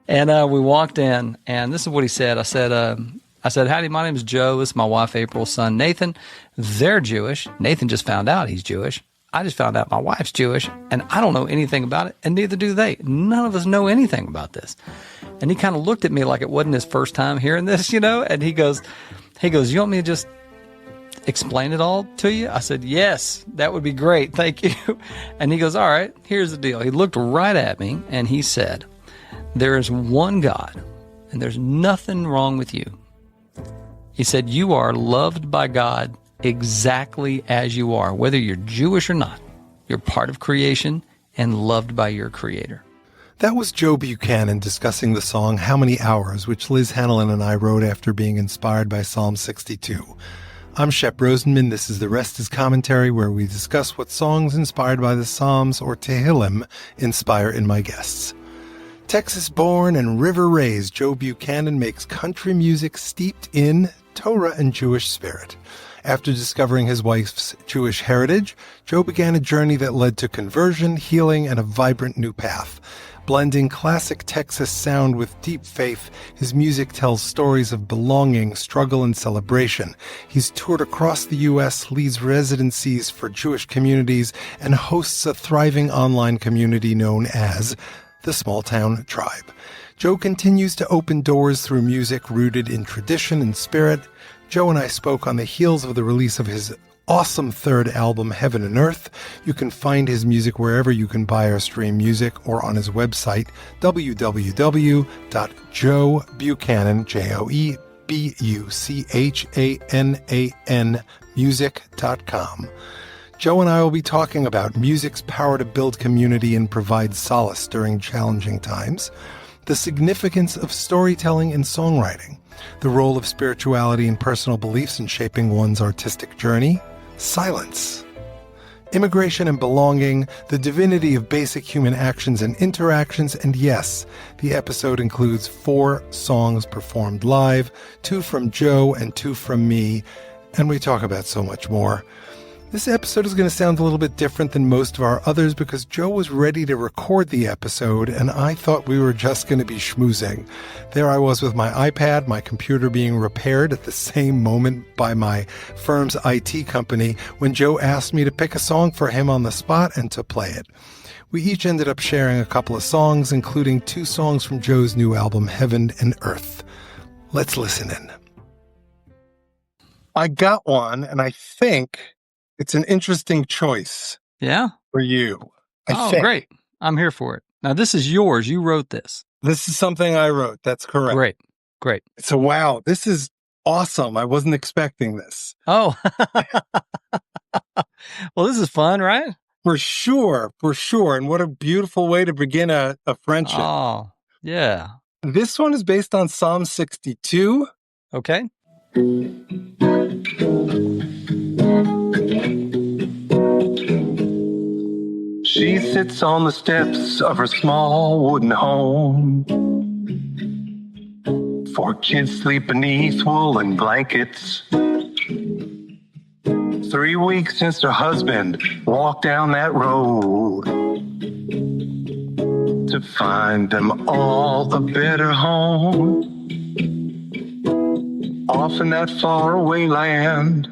And we walked in, and this is what he said. I said, howdy, my name is Joe. This is my wife, April's son, Nathan. They're Jewish. Nathan just found out he's Jewish. I just found out my wife's Jewish, and I don't know anything about it, and neither do they. None of us know anything about this. And he kind of looked at me like it wasn't his first time hearing this, and he goes, you want me to just explain it all to you? I said, yes, that would be great. Thank you. And he goes, all right, here's the deal. He looked right at me, and he said, there is one God, and there's nothing wrong with you. He said, you are loved by God exactly as you are, whether you're Jewish or not. You're part of creation and loved by your Creator. That was Joe Buchanan discussing the song How Many Hours, which Liz Hanlon and I wrote after being inspired by Psalm 62. I'm Shep Rosenman. This is The Rest is Commentary, where we discuss what songs inspired by the Psalms or Tehillim inspire in my guests. Texas-born and river-raised, Joe Buchanan makes country music steeped in Torah and Jewish spirit. After discovering his wife's Jewish heritage, Joe began a journey that led to conversion, healing, and a vibrant new path. Blending classic Texas sound with deep faith, his music tells stories of belonging, struggle, and celebration. He's toured across the U.S., leads residencies for Jewish communities, and hosts a thriving online community known as the Small Town Tribe. Joe continues to open doors through music rooted in tradition and spirit. Joe and I spoke on the heels of the release of his awesome third album, Heaven and Earth. You can find his music wherever you can buy or stream music, or on his website, www.joebuchanan, music.com. Joe and I will be talking about music's power to build community and provide solace during challenging times, the significance of storytelling and songwriting, the role of spirituality and personal beliefs in shaping one's artistic journey, silence, immigration and belonging, the divinity of basic human actions and interactions, and yes, the episode includes 4 songs performed live, 2 from Joe and 2 from me, and we talk about so much more. This episode is going to sound a little bit different than most of our others because Joe was ready to record the episode, and I thought we were just going to be schmoozing. There I was with my iPad, my computer being repaired at the same moment by my firm's IT company, when Joe asked me to pick a song for him on the spot and to play it. We each ended up sharing a couple of songs, including 2 songs from Joe's new album, Heaven and Earth. Let's listen in. I got one, and I think it's an interesting choice. Yeah? For you. I think. Great. I'm here for it. Now, this is yours. You wrote this. This is something I wrote. That's correct. Great. So, wow, this is awesome. I wasn't expecting this. Oh. Well, this is fun, right? For sure. And what a beautiful way to begin a friendship. Oh, yeah. This one is based on Psalm 62. Okay. She sits on the steps of her small wooden home. 4 kids sleep beneath woolen blankets. 3 weeks since her husband walked down that road to find them all a better home. Off in that faraway land,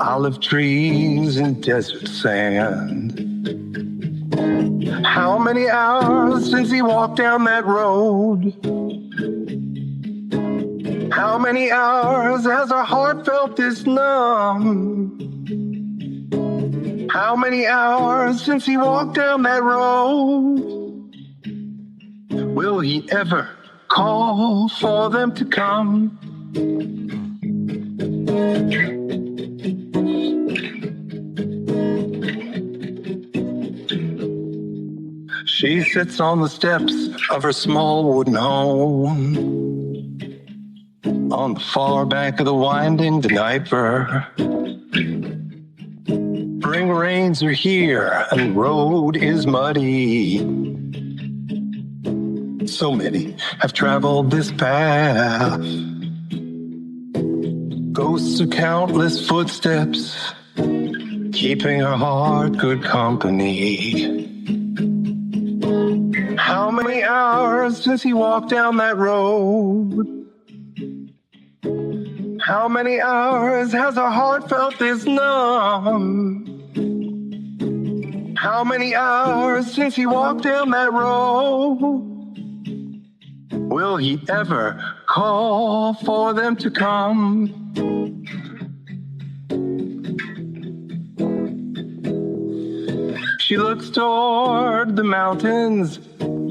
olive trees and desert sand. How many hours since he walked down that road? How many hours has our heart felt this numb? How many hours since he walked down that road? Will he ever call for them to come? She sits on the steps of her small wooden home on the far bank of the winding Dnieper. Spring rains are here and the road is muddy. So many have traveled this path. Ghosts of countless footsteps, keeping her heart good company. How many hours hours since he walked down that road? How many hours has our heart felt this numb? How many hours since he walked down that road? Will he ever call for them to come? She looks toward the mountains.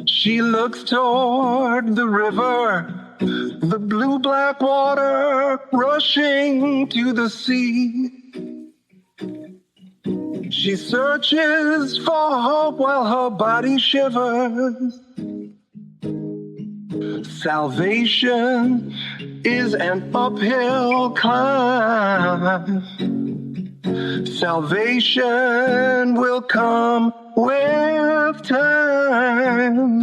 She looks toward the river. The blue-black water rushing to the sea. She searches for hope while her body shivers. Salvation is an uphill climb. Salvation will come with time.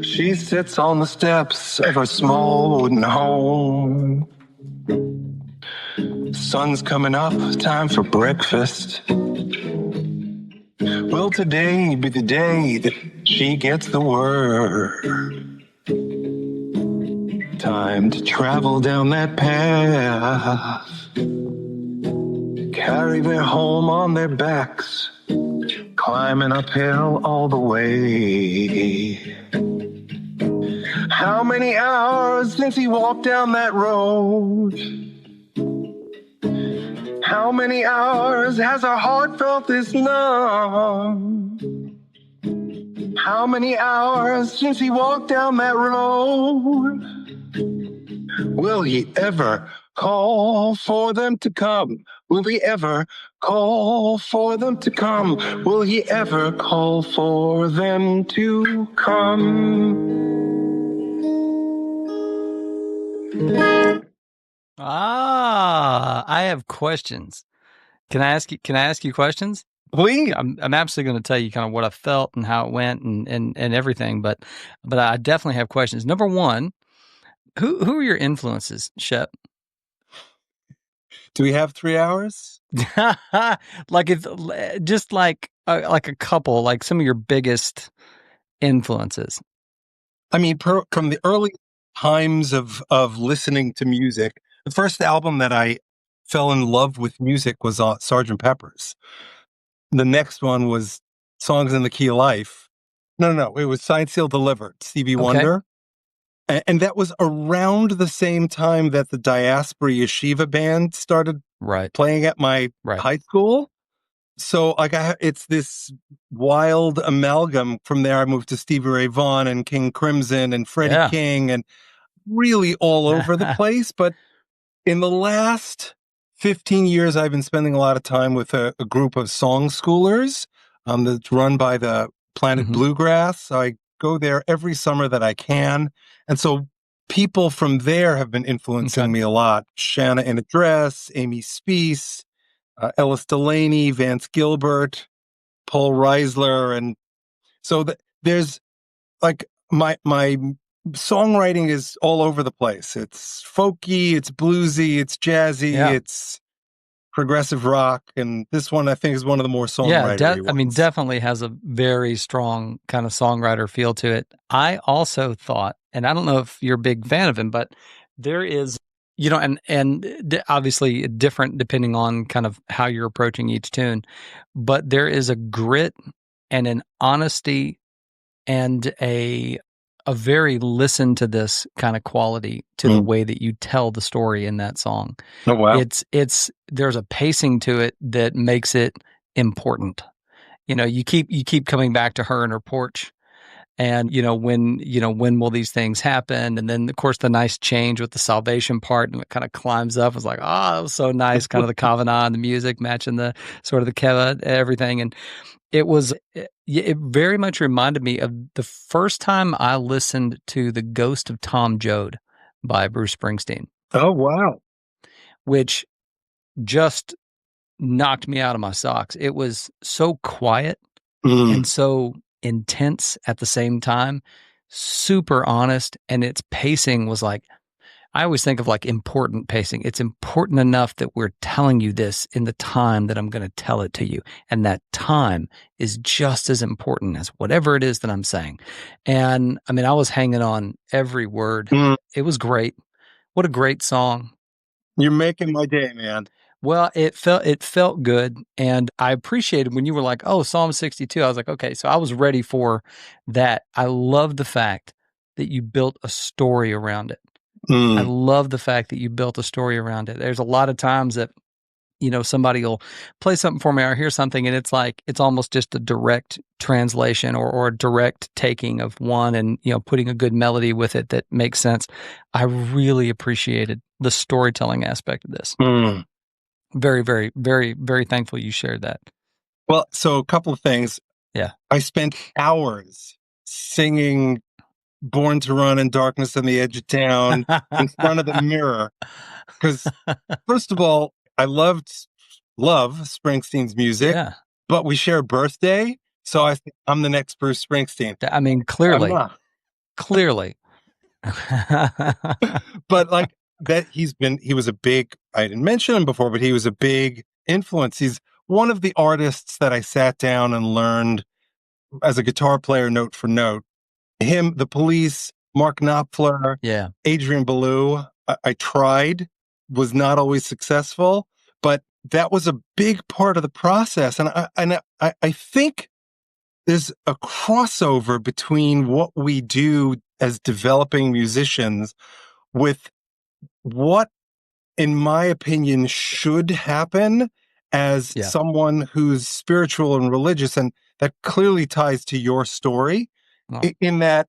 She sits on the steps of her small wooden home. Sun's coming up, time for breakfast. Will today be the day that she gets the word? Time to travel down that path. Carry their home on their backs, climbing uphill all the way. How many hours since he walked down that road? How many hours has our heart felt this numb? How many hours since he walked down that road? Will he ever call for them to come? Will he ever call for them to come? Will he ever call for them to come? I have questions. Can I ask you questions? Please. I'm absolutely going to tell you kind of what I felt and how it went and everything, but I definitely have questions. Number one, who are your influences, Shep? Do we have 3 hours? Like it's just like a couple, like some of your biggest influences. I mean, from the early times of listening to music, the first album that I fell in love with music was Sgt. Pepper's. The next one was Songs in the Key of Life. No, it was Signed, Sealed, Delivered, Stevie Wonder. And that was around the same time that the Diaspora Yeshiva band started playing at my high school. So like it's this wild amalgam. From there, I moved to Stevie Ray Vaughan and King Crimson and Freddie King and really all over the place. But in the last 15 years, I've been spending a lot of time with a group of song schoolers that's run by the Planet Bluegrass. I go there every summer that I can. And so people from there have been influencing me a lot. Shanna in a Dress, Amy Speece, Ellis Delaney, Vance Gilbert, Paul Reisler. And so there's like my songwriting is all over the place. It's folky, it's bluesy, it's jazzy, it's progressive rock, and this one I think is one of the more songwritery ones. I mean, definitely has a very strong kind of songwriter feel to it. I also thought, and I don't know if you're a big fan of him, but there is, and obviously different depending on kind of how you're approaching each tune, but there is a grit and an honesty and a very listen to this kind of quality to the way that you tell the story in that song. Oh wow. There's a pacing to it that makes it important. You keep coming back to her and her porch and when will these things happen? And then of course the nice change with the salvation part and it kind of climbs up. It's like, that was so nice, kind of the Kavanagh and the music matching the sort of the Keva, everything. And it very much reminded me of the first time I listened to The Ghost of Tom Joad by Bruce Springsteen. Oh, wow. Which just knocked me out of my socks. It was so quiet and so intense at the same time, super honest, and its pacing was like, I always think of like important pacing. It's important enough that we're telling you this in the time that I'm going to tell it to you. And that time is just as important as whatever it is that I'm saying. And I mean, I was hanging on every word. It was great. What a great song. You're making my day, man. Well, it felt good, and I appreciated when you were like, "Oh, Psalm 62." I was like, "Okay," so I was ready for that. I love the fact that you built a story around it. I love the fact that you built a story around it. There's a lot of times that, you know, somebody will play something for me or hear something, and it's like it's almost just a direct translation or a direct taking of one, and you know, putting a good melody with it that makes sense. I really appreciated the storytelling aspect of this. Very, very, very, very thankful you shared that. Well, so a couple of things. Yeah. I spent hours singing Born to Run in Darkness on the Edge of Town in front of the mirror. Because, first of all, I love Springsteen's music, Yeah. but we share a birthday. So I'm the next Bruce Springsteen. I mean, clearly. I'm not. Clearly. But like that, he was a big, I didn't mention him before, but he was a big influence. He's one of the artists that I sat down and learned as a guitar player, note for note. Him, The Police, Mark Knopfler, Yeah. Adrian Belew. I tried, was not always successful, but that was a big part of the process. And I think there's a crossover between what we do as developing musicians with what, in my opinion, should happen as someone who's spiritual and religious. And that clearly ties to your story in that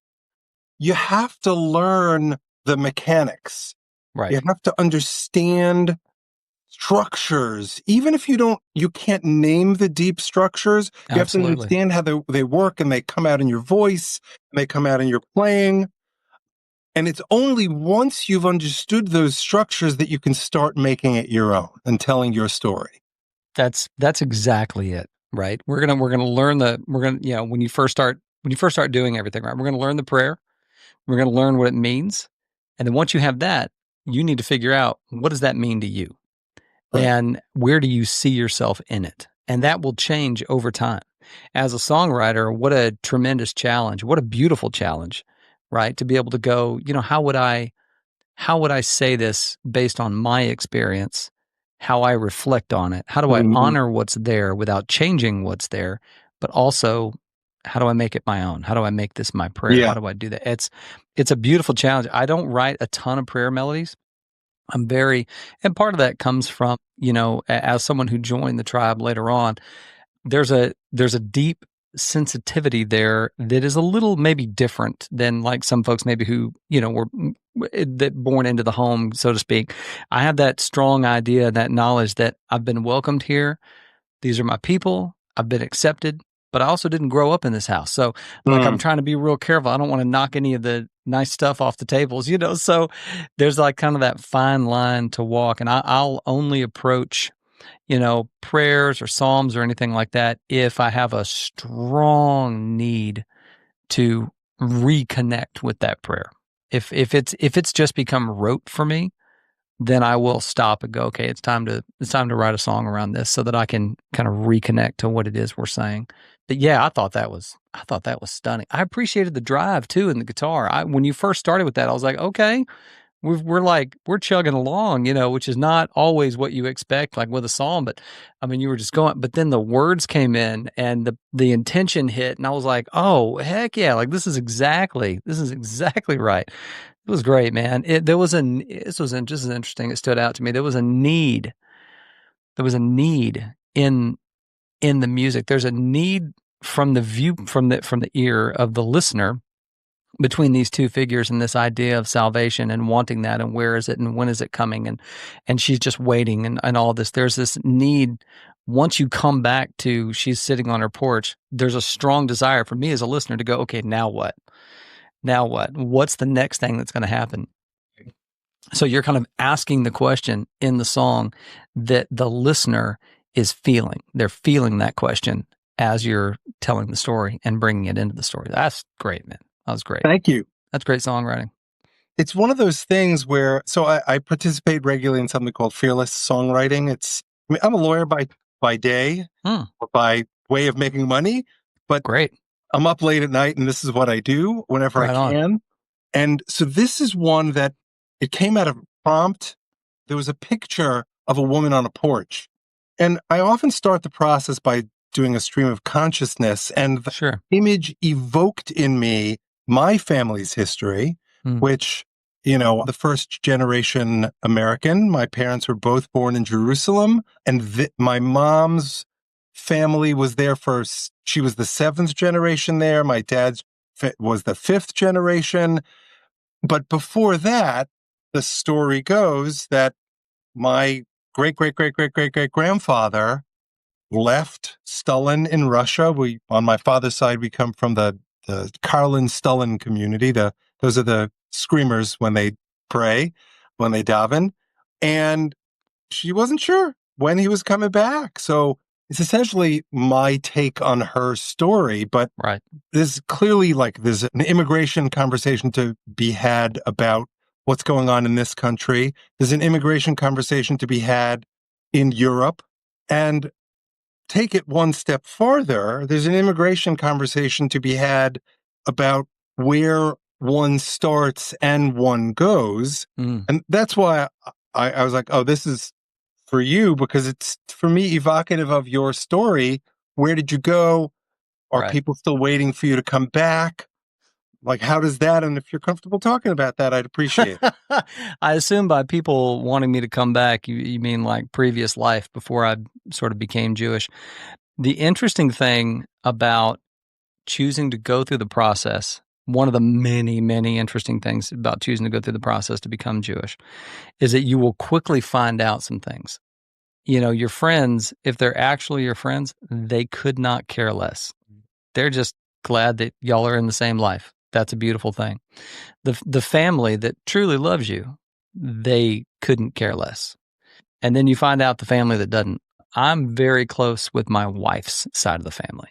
you have to learn the mechanics. Right. You have to understand structures. Even if you can't name the deep structures, you have to understand how they work, and they come out in your voice, and they come out in your playing. And it's only once you've understood those structures that you can start making it your own and telling your story. That's exactly it, right? We're gonna learn when you first start doing everything, right? We're gonna learn the prayer. We're gonna learn what it means, and then once you have that, you need to figure out, what does that mean to you, right? And where do you see yourself in it? And that will change over time. As a songwriter, what a tremendous challenge! What a beautiful challenge, right? To be able to go, you know, how would I say this based on my experience? How I reflect on it? How do I honor what's there without changing what's there? But also, how do I make it my own? How do I make this my prayer? How do I do that? It's a beautiful challenge. I don't write a ton of prayer melodies. And part of that comes from, you know, as someone who joined the tribe later on, there's a deep sensitivity there that is a little maybe different than like some folks maybe who, you know, were born into the home, so to speak. I have that strong idea, that knowledge that I've been welcomed here. These are my people. I've been accepted, but I also didn't grow up in this house. So like, I'm trying to be real careful. I don't want to knock any of the nice stuff off the tables, you know? So there's like kind of that fine line to walk, and I'll only approach, you know, prayers or psalms or anything like that if I have a strong need to reconnect with that prayer. If it's just become rote for me, then I will stop and go, okay, it's time to write a song around this so that I can kind of reconnect to what it is we're saying. But yeah, I thought that was stunning. I appreciated the drive too in the guitar. When you first started with that, I was like, okay, we're chugging along, you know, which is not always what you expect, like with a song. But I mean, you were just going. But then the words came in, and the intention hit, and I was like, oh heck yeah, like this is exactly right. It was great, man. This was just as interesting. It stood out to me. There was a need in the music. There's a need from the ear of the listener between these two figures and this idea of salvation and wanting that, and where is it and when is it coming, and she's just waiting and all this. There's this need. Once you come back to she's sitting on her porch, there's a strong desire for me as a listener to go, okay, now what? Now what? What's the next thing that's going to happen? So you're kind of asking the question in the song that the listener is feeling. They're feeling that question as you're telling the story and bringing it into the story. That's great, man. That was great. Thank you. That's great songwriting. It's one of those things where, so I participate regularly in something called fearless songwriting. I'm a lawyer by day, or by way of making money, but Great. I'm up late at night and this is what I do whenever I Right on. can. And so this is one that it came out of a prompt. There was a picture of a woman on a porch. And I often start the process by doing a stream of consciousness, and the Sure. image evoked in me my family's history, which, the first generation American, my parents were both born in Jerusalem, and my mom's family was there first. She was the seventh generation there. My dad's was the fifth generation. But before that, the story goes that my great, great, great, great, great, great grandfather left Stulin in Russia. On my father's side, we come from the Karlin Stulin community. Those are the screamers when they pray, when they daven. And she wasn't sure when he was coming back. So it's essentially my take on her story. But Right. there's clearly there's an immigration conversation to be had about what's going on in this country. There's an immigration conversation to be had in Europe. And take it one step farther, there's an immigration conversation to be had about where one starts and one goes. And that's why I was like, oh, this is for you, because it's, for me, evocative of your story. Where did you go? Are Right. people still waiting for you to come back? How does that? And if you're comfortable talking about that, I'd appreciate it. I assume by people wanting me to come back, you mean like previous life before I sort of became Jewish. The interesting thing about choosing to go through the process, one of the many, many interesting things about choosing to go through the process to become Jewish, is that you will quickly find out some things. Your friends, if they're actually your friends, they could not care less. They're just glad that y'all are in the same life. That's a beautiful thing. The family that truly loves you, they couldn't care less. And then you find out the family that doesn't. I'm very close with my wife's side of the family.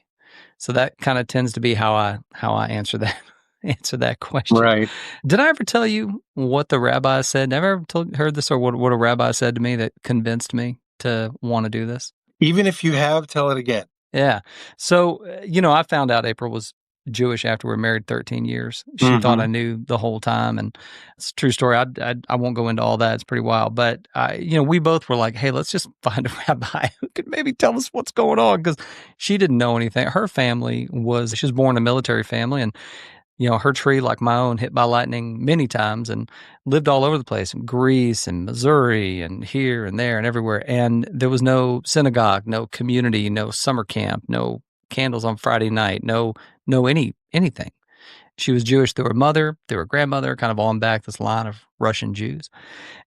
So that kind of tends to be how I answer that question. Right. Did I ever tell you what the rabbi said? Never heard this, or what a rabbi said to me that convinced me to want to do this? Even if you have, tell it again. Yeah. So, I found out April was Jewish after we were married 13 years. She thought I knew the whole time. And it's a true story. I won't go into all that. It's pretty wild. But, we both were like, hey, let's just find a rabbi who could maybe tell us what's going on. Because she didn't know anything. Her family she was born in a military family. And, her tree, like my own, hit by lightning many times and lived all over the place, in Greece and Missouri and here and there and everywhere. And there was no synagogue, no community, no summer camp, no candles on Friday night, no anything. She was Jewish through her mother, through her grandmother, kind of on back this line of Russian Jews.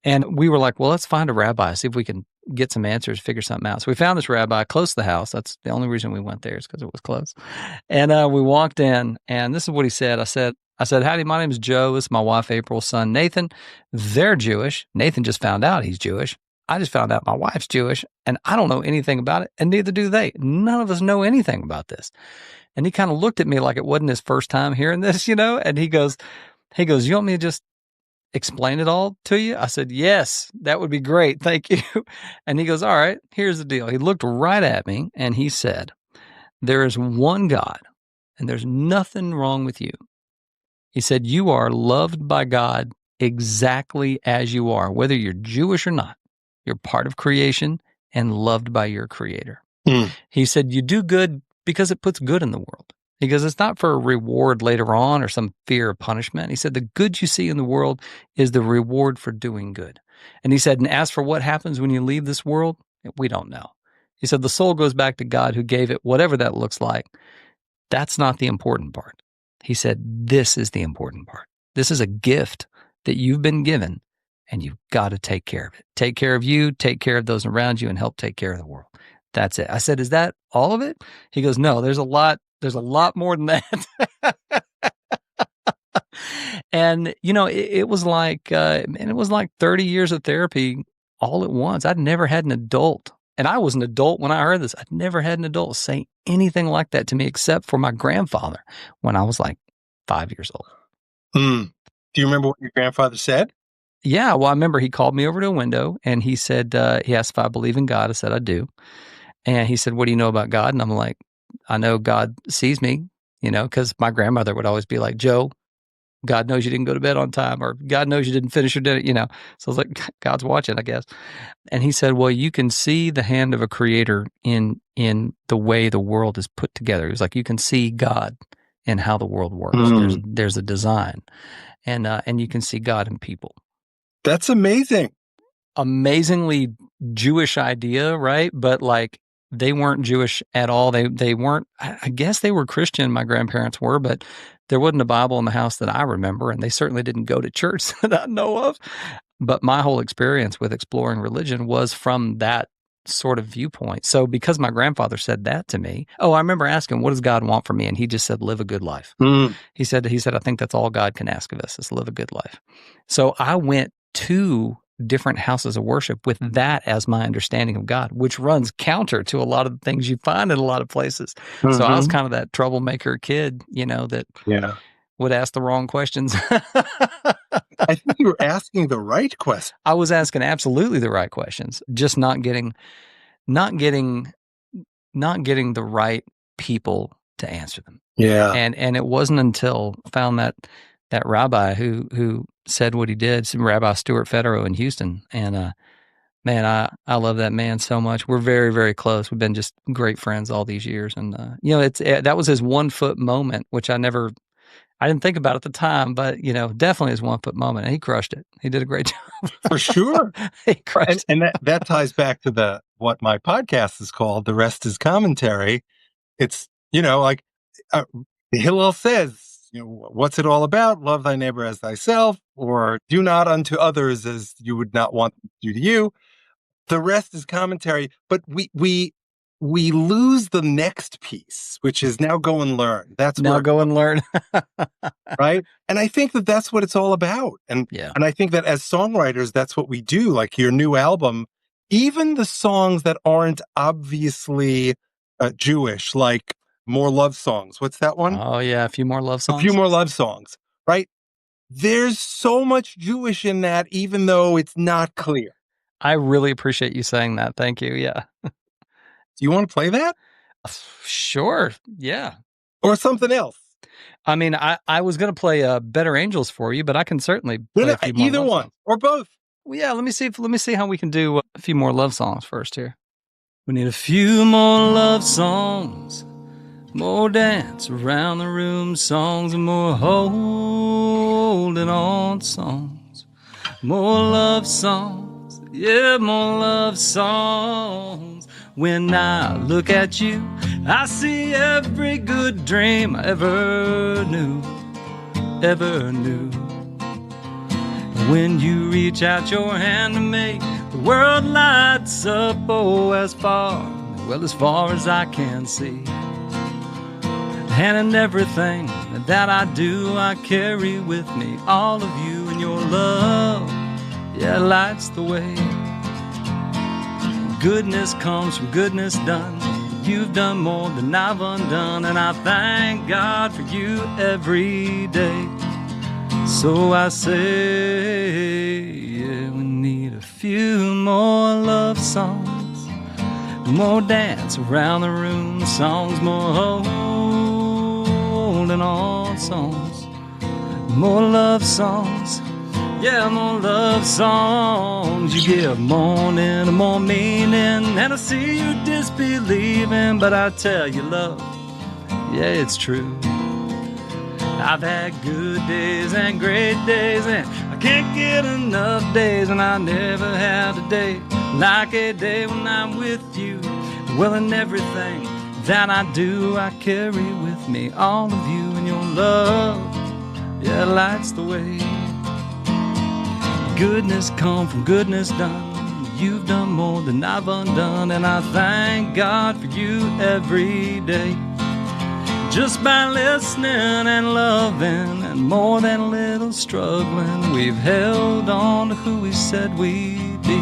And we were like, well, let's find a rabbi, see if we can get some answers, figure something out. So we found this rabbi close to the house. That's the only reason we went there, is because it was close. And we walked in, and this is what he said. I said, howdy, my name is Joe. This is my wife, April's son, Nathan. They're Jewish. Nathan just found out he's Jewish. I just found out my wife's Jewish, and I don't know anything about it, and neither do they. None of us know anything about this. And he kind of looked at me like it wasn't his first time hearing this, and he goes, you want me to just explain it all to you? I said, yes, that would be great. Thank you. And he goes, all right, here's the deal. He looked right at me and he said, there is one God and there's nothing wrong with you. He said, you are loved by God exactly as you are, whether you're Jewish or not. You're part of creation and loved by your creator. He said, you do good because it puts good in the world. He goes, it's not for a reward later on or some fear of punishment. He said, the good you see in the world is the reward for doing good. And he said, and as for what happens when you leave this world, we don't know. He said, the soul goes back to God who gave it, whatever that looks like. That's not the important part. He said, this is the important part. This is a gift that you've been given, and you've got to take care of it. Take care of you, take care of those around you, and help take care of the world. That's it. I said, is that all of it? He goes, no, there's a lot more than that. And, it was like 30 years of therapy all at once. I'd never had an adult, and I was an adult when I heard this. I'd never had an adult say anything like that to me except for my grandfather when I was like 5 years old. Do you remember what your grandfather said? Yeah, well, I remember he called me over to a window and he said, he asked if I believe in God. I said, I do. And he said, what do you know about God? And I'm like, I know God sees me, because my grandmother would always be like, Joe, God knows you didn't go to bed on time, or God knows you didn't finish your dinner. So I was like, God's watching, I guess. And he said, well, you can see the hand of a creator in the way the world is put together. He was like, you can see God in how the world works. There's a design, and you can see God in people. That's amazing. Amazingly Jewish idea, right? But like, they weren't Jewish at all. They weren't, I guess they were Christian, my grandparents were, but there wasn't a Bible in the house that I remember, and they certainly didn't go to church that I know of. But my whole experience with exploring religion was from that sort of viewpoint. So because my grandfather said that to me, I remember asking, what does God want from me? And he just said, live a good life. He said, I think that's all God can ask of us, is live a good life. So I went to different houses of worship with that as my understanding of God, which runs counter to a lot of the things you find in a lot of places. So I was kind of that troublemaker kid, that would ask the wrong questions. I think you were asking the right question. I was asking absolutely the right questions, just not getting the right people to answer them. Yeah. And it wasn't until I found that rabbi who said what he did, Rabbi Stuart Federer in Houston. And man, I love that man so much. We're very, very close. We've been just great friends all these years. And that was his 1 foot moment, which I didn't think about at the time, but definitely his 1 foot moment. And he crushed it. He did a great job. For sure. He crushed it. And that ties back to what my podcast is called, The Rest is Commentary. It's, like Hillel says, what's it all about? Love thy neighbor as thyself, or do not unto others as you would not want to do to you. The rest is commentary, but we lose the next piece, which is now go and learn. Go and learn. Right? And I think that's what it's all about. And I think that as songwriters, that's what we do. Like your new album, even the songs that aren't obviously Jewish, like More Love Songs. What's that one? Oh, yeah. A Few More Love Songs. A Few More Love Songs, right? There's so much Jewish in that, even though it's not clear. I really appreciate you saying that. Thank you. Yeah. Do you want to play that? Sure. Yeah. Or something else? I mean, I was going to play Better Angels for you, but I can certainly play a few more either one songs. Or both. Well, yeah. Let me see how we can do a few more love songs first here. We need a few more love songs, more dance around the room songs, and more holding on songs, more love songs. Yeah, more love songs. When I look at you, I see every good dream I ever knew. When you reach out your hand to me, the world lights up, as far as I can see. And in everything that I do, I carry with me all of you, and your love, lights the way. Goodness comes from goodness done. You've done more than I've undone, and I thank God for you every day. So I say, we need a few more love songs, more dance around the room songs, more holding on songs, more love songs. Yeah, more love songs. You give morning and more meaning, and I see you disbelieving, but I tell you, love, it's true. I've had good days and great days, and I can't get enough days, and I never had a day like a day when I'm with you. Well, in everything that I do, I carry with me all of you, and your love, lights the way. Goodness come from goodness done. You've done more than I've undone, and I thank God for you every day. Just by listening and loving, and more than a little struggling, we've held on to who we said we'd be.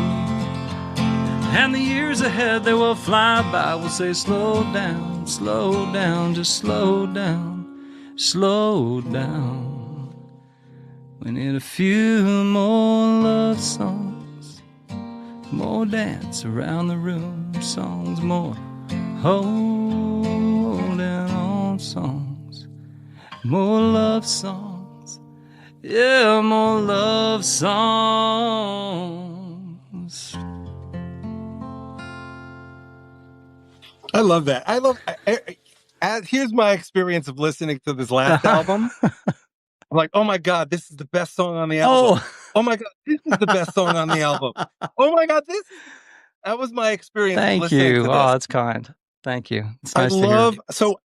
And the years ahead, they will fly by. We'll say, slow down, just slow down. We need a few more love songs, more dance around the room songs, more holding on songs, more love songs, yeah, more love songs. I love that. Here's my experience of listening to this last album. I'm like, oh my God, this is the best song on the album. Oh my God, this is the best song on the album. Oh my God, that was my experience of listening to this. Oh, that's kind. Thank you. It's nice to hear. So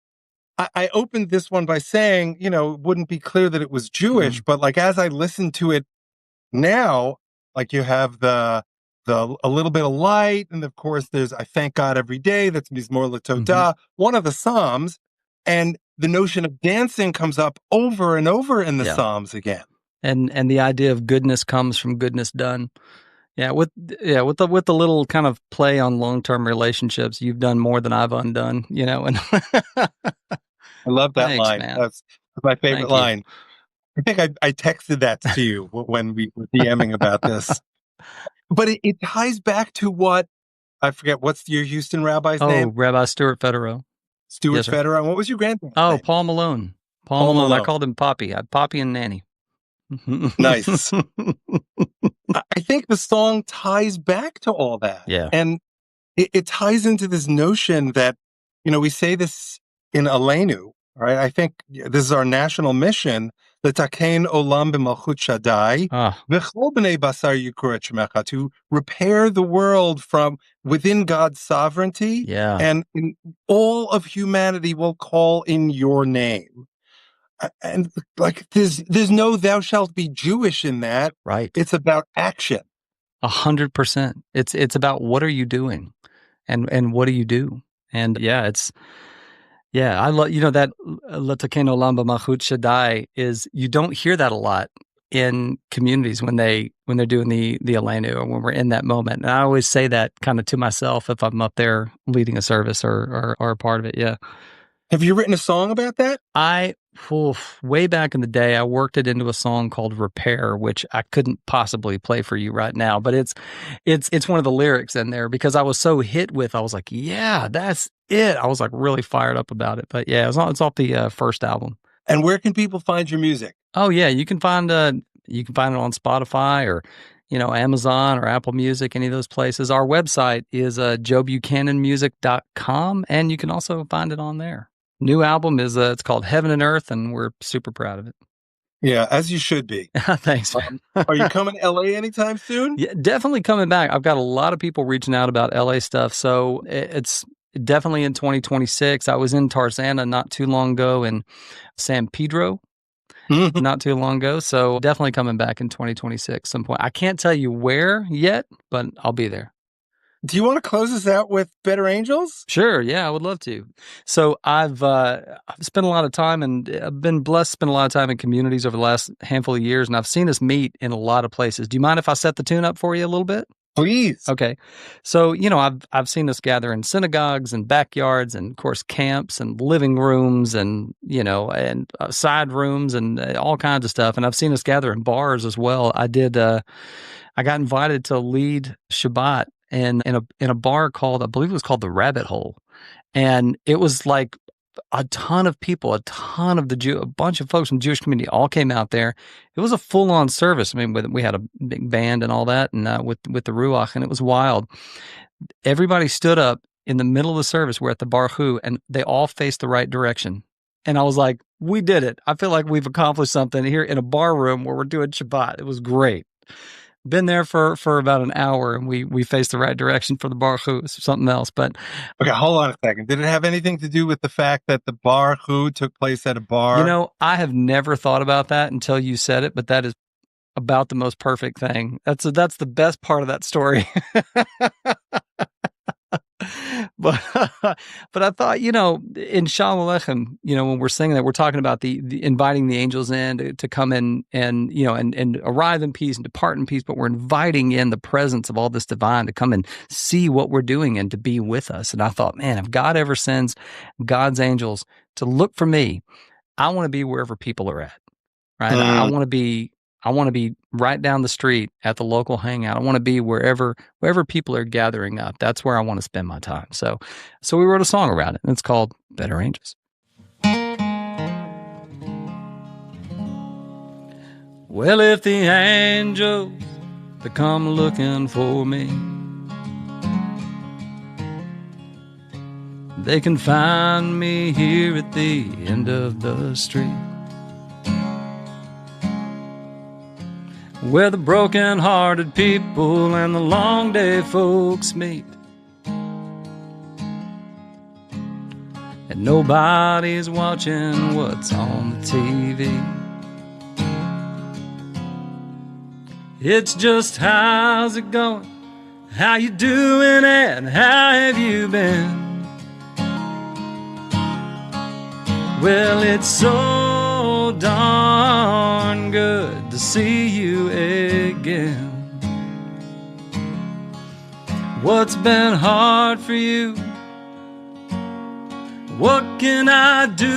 I opened this one by saying, it wouldn't be clear that it was Jewish, but like as I listen to it now, like you have a little bit of light, and of course there's I thank God every day. That's Mizmor LaTodah, one of the Psalms, and the notion of dancing comes up over and over in the Psalms again. And the idea of goodness comes from goodness done. With the little kind of play on long-term relationships, you've done more than I've undone, and I love that line. Man. That's my favorite line. I think I texted that to you when we were DMing about this. But it ties back to what, I forget, what's your Houston rabbi's name? Oh, Rabbi Stuart Federow. Stuart Federow. And what was your grandfather's name? Paul Malone. Paul Malone. I called him Poppy. I had Poppy and Nanny. Nice. I think the song ties back to all that. Yeah. And it ties into this notion that, we say this in Aleinu, right? I think this is our national mission, L'takein olam b'malchut Shaddai, v'chol b'nei basar yikru et shemecha, to repair the world from within God's sovereignty. Yeah. And all of humanity will call in your name. And like there's no thou shalt be Jewish in that. Right. It's about action. 100%. It's about what are you doing and what do you do? And I love, that L'takein olam b'malchut Shaddai is, you don't hear that a lot in communities when they're doing the Aleinu or when we're in that moment. And I always say that kind of to myself if I'm up there leading a service or a part of it. Yeah. Have you written a song about that? Way back in the day, I worked it into a song called Repair, which I couldn't possibly play for you right now, but it's one of the lyrics in there because I was so hit with, I was like, yeah, that's it. I was like really fired up about it. But yeah, it's off the first album. And where can people find your music? Oh yeah, you can find it on Spotify or Amazon or Apple Music, any of those places. Our website is joebuchananmusic.com, and you can also find it on there. New album is it's called Heaven and Earth, and we're super proud of it. Yeah, as you should be. Thanks, man. Are you coming to LA anytime soon? Yeah, definitely coming back. I've got a lot of people reaching out about LA stuff, so it's definitely in 2026. I was in Tarzana not too long ago, in San Pedro not too long ago, so definitely coming back in 2026 some point. I can't tell you where yet, but I'll be there. Do you want to close us out with Better Angels? Sure. Yeah, I would love to. So I've spent a lot of time, and I've been blessed to spend a lot of time in communities over the last handful of years, and I've seen us meet in a lot of places. Do you mind if I set the tune up for you a little bit? Please. Okay. So, I've seen us gather in synagogues and backyards and, of course, camps and living rooms and, and side rooms and all kinds of stuff. And I've seen us gather in bars as well. I got invited to lead Shabbat in a bar called, I believe it was called the Rabbit Hole. And it was like a ton of people, a bunch of folks from the Jewish community all came out there. It was a full-on service. I mean, we had a big band and all that, and with the Ruach, and it was wild. Everybody stood up in the middle of the service. We're at the Baruch Hu, and they all faced the right direction. And I was like, we did it. I feel like we've accomplished something here in a bar room where we're doing Shabbat. It was great. Been there for about an hour, and we faced the right direction for the Baruch Hu. It's something else, but okay, hold on a second. Did it have anything to do with the fact that the Baruch Hu took place at a bar? I have never thought about that until you said it, but that is about the most perfect thing. That's the best part of that story. But I thought, in Shalom Aleichem, when we're singing that, we're talking about the inviting the angels in to come in and arrive in peace and depart in peace, but we're inviting in the presence of all this divine to come and see what we're doing and to be with us. And I thought, man, if God ever sends God's angels to look for me, I want to be wherever people are at, right? I want to be I want to be right down the street at the local hangout. I want to be wherever people are gathering up. That's where I want to spend my time. So we wrote a song around it, and it's called Better Angels. Well, if the angels, they come looking for me, they can find me here at the end of the street, where the broken-hearted people and the long-day folks meet, and nobody's watching what's on the TV. It's just how's it going, how you doing, and how have you been? Well, it's so darn good to see you again. What's been hard for you? What can I do?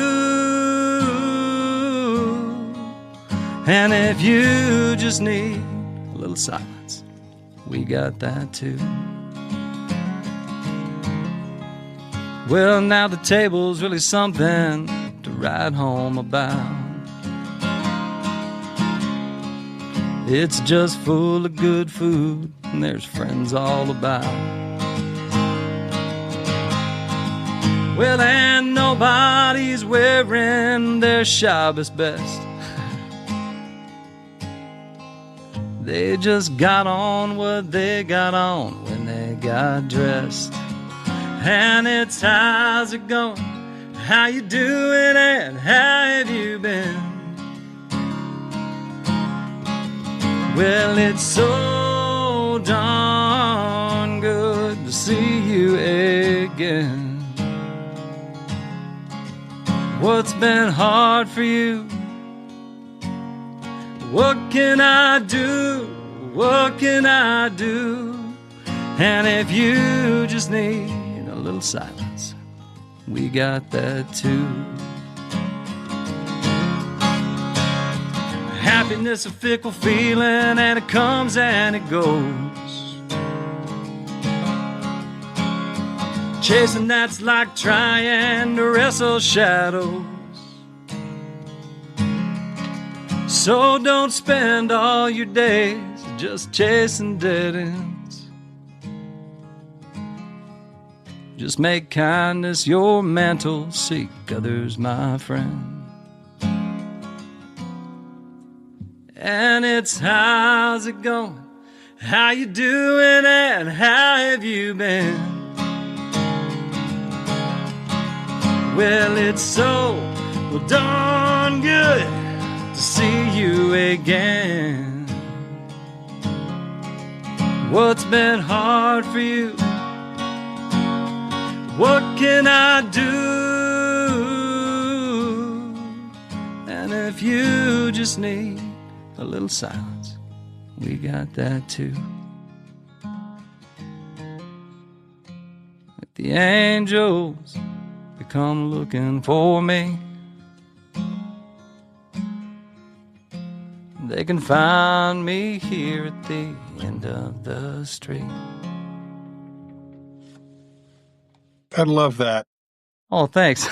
And if you just need a little silence, we got that too. Well, now the table's really something to write home about. It's just full of good food, and there's friends all about. Well, and nobody's wearing their Shabbos best. They just got on what they got on when they got dressed. And it's how's it going, how you doing, and how have you been? Well, it's so darn good to see you again. What's been hard for you? What can I do? What can I do? And if you just need a little silence, we got that too. Happiness a fickle feeling, and it comes and it goes. Chasing that's like trying to wrestle shadows. So don't spend all your days just chasing dead ends. Just make kindness your mantle, seek others, my friend. And it's how's it going, how you doing, and how have you been? Well, it's so darn good to see you again. What's been hard for you? What can I do? And if you just need a little silence, we got that too. If the angels, they come looking for me, they can find me here at the end of the street. I love that. Oh, thanks.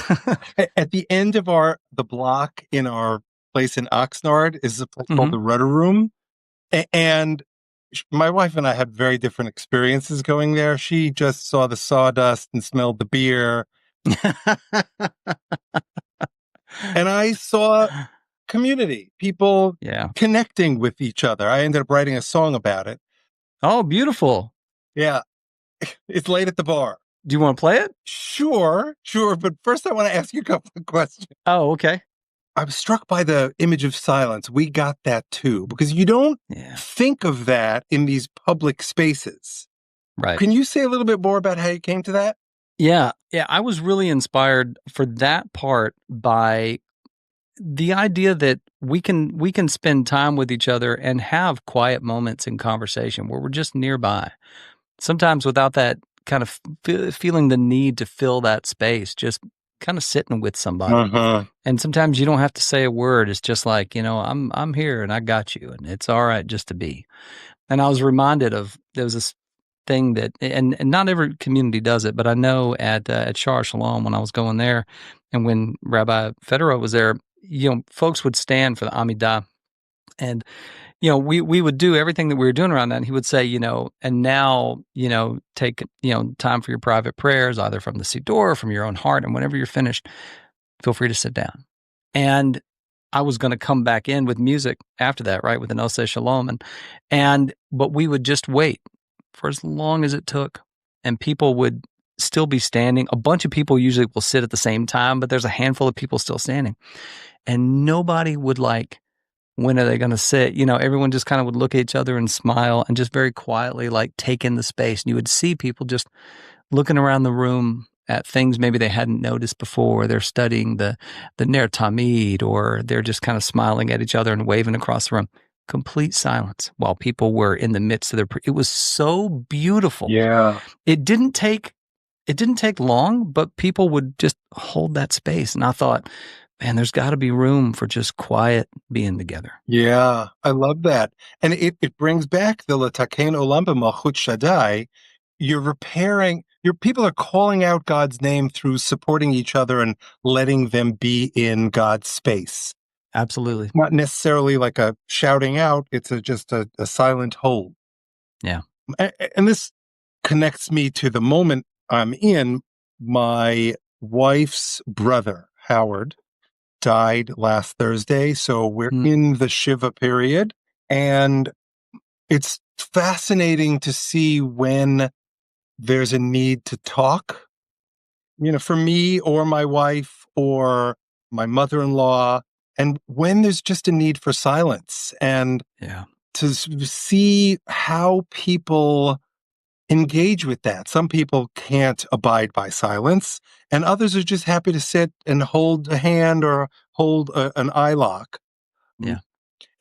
At the end of the block in our place in Oxnard is a place called the Rudder Room. And my wife and I had very different experiences going there. She just saw the sawdust and smelled the beer. And I saw community, people connecting with each other. I ended up writing a song about it. Oh, beautiful. Yeah. It's late at the bar. Do you want to play it? Sure. But first I want to ask you a couple of questions. Oh, okay. I was struck by the image of silence. We got that too, because you don't think of that in these public spaces. Right. Can you say a little bit more about how you came to that? Yeah. I was really inspired for that part by the idea that we can spend time with each other and have quiet moments in conversation where we're just nearby. Sometimes without that kind of feeling the need to fill that space, just kind of sitting with somebody. Uh-huh. And sometimes you don't have to say a word. It's just like, I'm here and I got you, and it's all right just to be. And I was reminded of, there was this thing that, and not every community does it, but I know at Shar Shalom, when I was going there, and when Rabbi Federer was there, folks would stand for the Amidah, and we would do everything that we were doing around that. And he would say, and now, take, time for your private prayers, either from the Siddur or from your own heart. And whenever you're finished, feel free to sit down. And I was going to come back in with music after that, right, with an Oseh Shalom, but we would just wait for as long as it took, and people would still be standing. A bunch of people usually will sit at the same time, but there's a handful of people still standing, and nobody would when are they going to sit? Everyone just kind of would look at each other and smile and just very quietly take in the space. And you would see people just looking around the room at things maybe they hadn't noticed before. They're studying the Ner Tamid, or they're just kind of smiling at each other and waving across the room. Complete silence while people were in the midst of it was so beautiful. Yeah. It didn't take long, but people would just hold that space. And I thought, man, there's got to be room for just quiet being together. Yeah, I love that. And it brings back the Lataken Olam B'Malchut Shaddai. You're repairing, your people are calling out God's name through supporting each other and letting them be in God's space. Absolutely. Not necessarily like a shouting out, it's just a silent hold. Yeah. And this connects me to the moment I'm in. My wife's brother, Howard, died last Thursday, so we're in the Shiva period, and it's fascinating to see when there's a need to talk, for me or my wife or my mother-in-law, and when there's just a need for silence, and to see how people engage with that. Some people can't abide by silence, and others are just happy to sit and hold a hand or hold an eye lock. Yeah.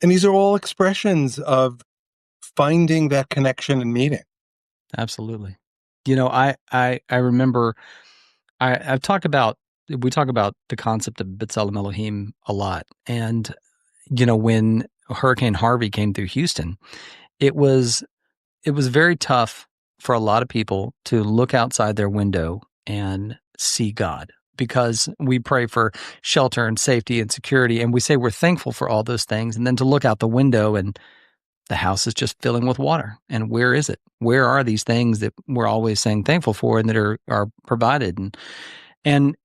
And these are all expressions of finding that connection and meeting. Absolutely. I remember we talk about the concept of B'Tselem Elohim a lot. And, when Hurricane Harvey came through Houston, it was very tough for a lot of people to look outside their window and see God, because we pray for shelter and safety and security, and we say we're thankful for all those things, and then to look out the window and the house is just filling with water. And where is it? Where are these things that we're always saying thankful for and that are provided? And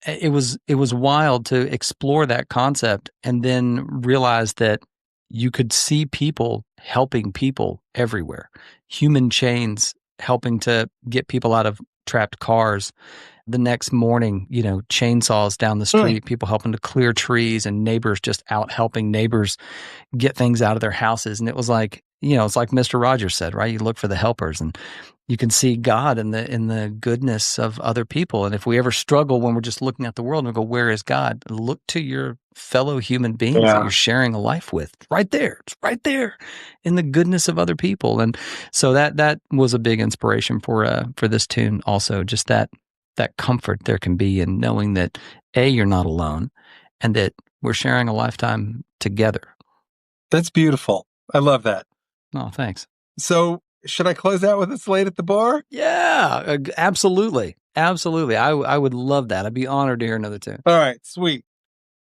it was wild to explore that concept and then realize that you could see people helping people everywhere. Human chains helping to get people out of trapped cars. The next morning, chainsaws down the street, people helping to clear trees, and neighbors just out helping neighbors get things out of their houses. And it was like, it's like Mr. Rogers said, right? You look for the helpers, and you can see God in the goodness of other people. And if we ever struggle when we're just looking at the world and we go, where is God? Look to your fellow human beings that you're sharing a life with. Right there. It's right there in the goodness of other people. And so that was a big inspiration for this tune also, just that comfort there can be in knowing that you're not alone, and that we're sharing a lifetime together. That's beautiful. I love that. Oh, thanks. So should I close out with a slate at the bar? Yeah, absolutely. Absolutely. I would love that. I'd be honored to hear another tune. All right, sweet.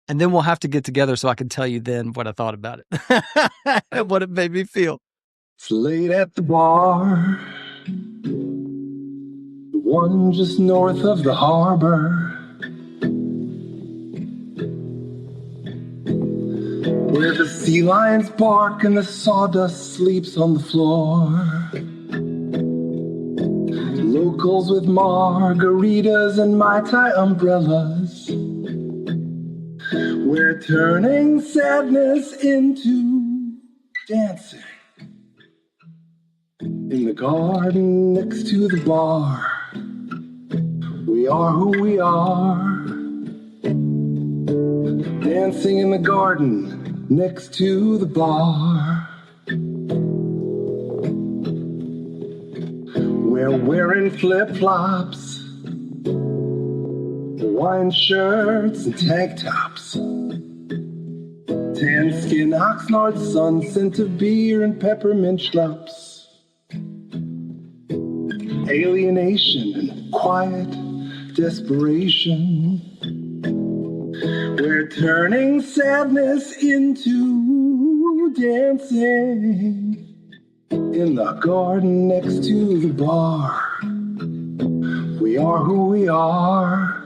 And then we'll have to get together so I can tell you then what I thought about it and what it made me feel. Slate at the bar, the one just north of the harbor, where the sea lions bark and the sawdust sleeps on the floor. Locals with margaritas and Mai Tai umbrellas, we're turning sadness into dancing in the garden next to the bar. We are who we are, dancing in the garden next to the bar. We're wearing flip-flops, Hawaiian shirts and tank tops, tan skin, Oxnard sun, scent of beer and peppermint schnapps, alienation and quiet desperation. We're turning sadness into dancing in the garden next to the bar. We are who we are,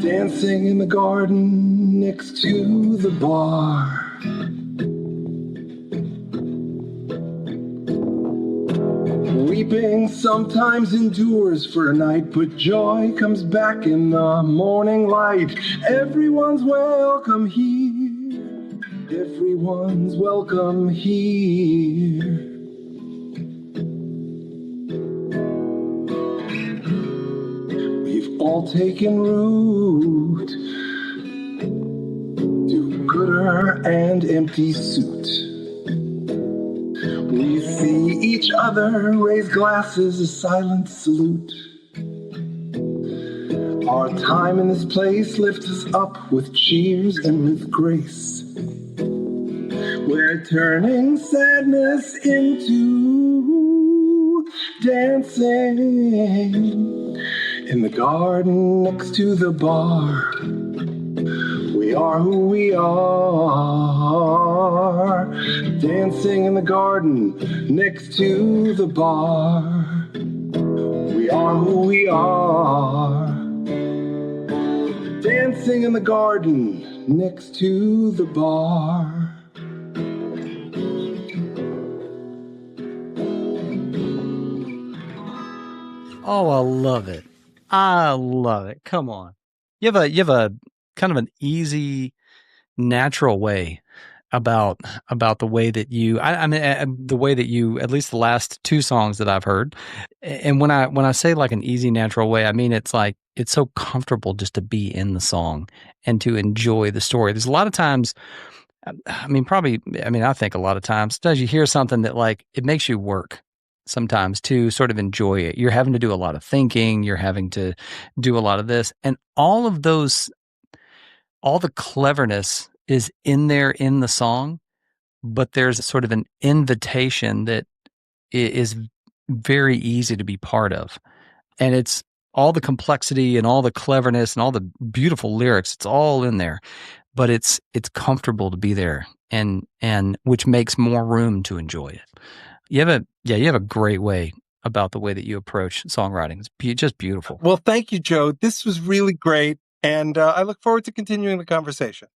dancing in the garden next to the bar. Weeping sometimes endures for a night, but joy comes back in the morning light. Everyone's welcome here. Everyone's welcome here. We've all taken root, do-gooder and empty suit. We see each other raise glasses, a silent salute. Our time in this place lifts us up with cheers and with grace. We're turning sadness into dancing in the garden next to the bar. We are who we are, dancing in the garden next to the bar. We are who we are, dancing in the garden next to the bar. Oh, I love it. I love it. Come on. You have a kind of an easy, natural way about the way that you, the way that you, at least the last two songs that I've heard. And when I say like an easy, natural way, I mean, it's like, it's so comfortable just to be in the song and to enjoy the story. There's a lot of times, I think a lot of times, sometimes you hear something that like, it makes you work sometimes to sort of enjoy it. You're having to do a lot of thinking, you're having to do a lot of this, and all of those, all the cleverness is in there in the song, but there's sort of an invitation that is very easy to be part of. And it's all the complexity and all the cleverness and all the beautiful lyrics, it's all in there, but it's comfortable to be there, and which makes more room to enjoy it. You have a great way about the way that you approach songwriting. It's just beautiful. Well, thank you, Joe. This was really great. And I look forward to continuing the conversation.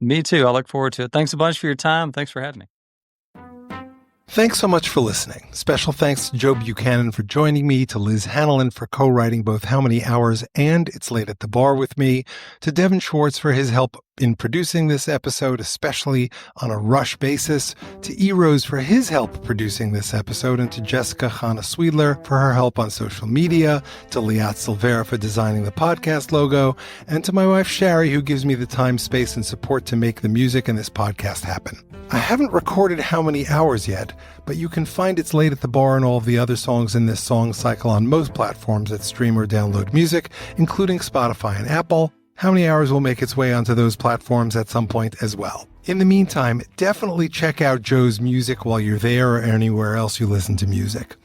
Me too. I look forward to it. Thanks a bunch for your time. Thanks for having me. Thanks so much for listening. Special thanks to Joe Buchanan for joining me, to Liz Hanlon for co-writing both How Many Hours and It's Late at the Bar with me, to Devin Schwartz for his help in producing this episode, especially on a rush basis, to E. Rose for his help producing this episode, and to Jessica Hanna Sweedler for her help on social media, to Liat Silvera for designing the podcast logo, and to my wife Shari, who gives me the time, space, and support to make the music and this podcast happen. I haven't recorded How Many Hours yet, but you can find It's Late at the Bar and all of the other songs in this song cycle on most platforms that stream or download music, including Spotify and Apple. How Many Hours will make its way onto those platforms at some point as well. In the meantime, definitely check out Joe's music while you're there or anywhere else you listen to music.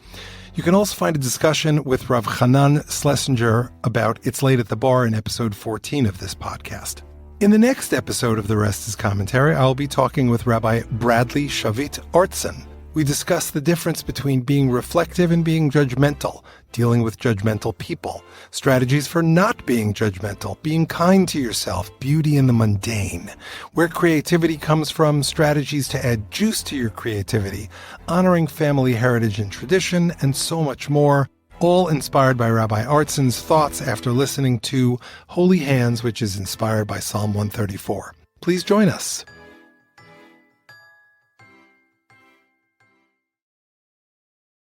You can also find a discussion with Rav Hanan Schlesinger about It's Late at the Bar in episode 14 of this podcast. In the next episode of The Rest is Commentary, I'll be talking with Rabbi Bradley Shavit Artson. We discuss the difference between being reflective and being judgmental, dealing with judgmental people, strategies for not being judgmental, being kind to yourself, beauty in the mundane, where creativity comes from, strategies to add juice to your creativity, honoring family heritage and tradition, and so much more, all inspired by Rabbi Artson's thoughts after listening to Holy Hands, which is inspired by Psalm 134. Please join us.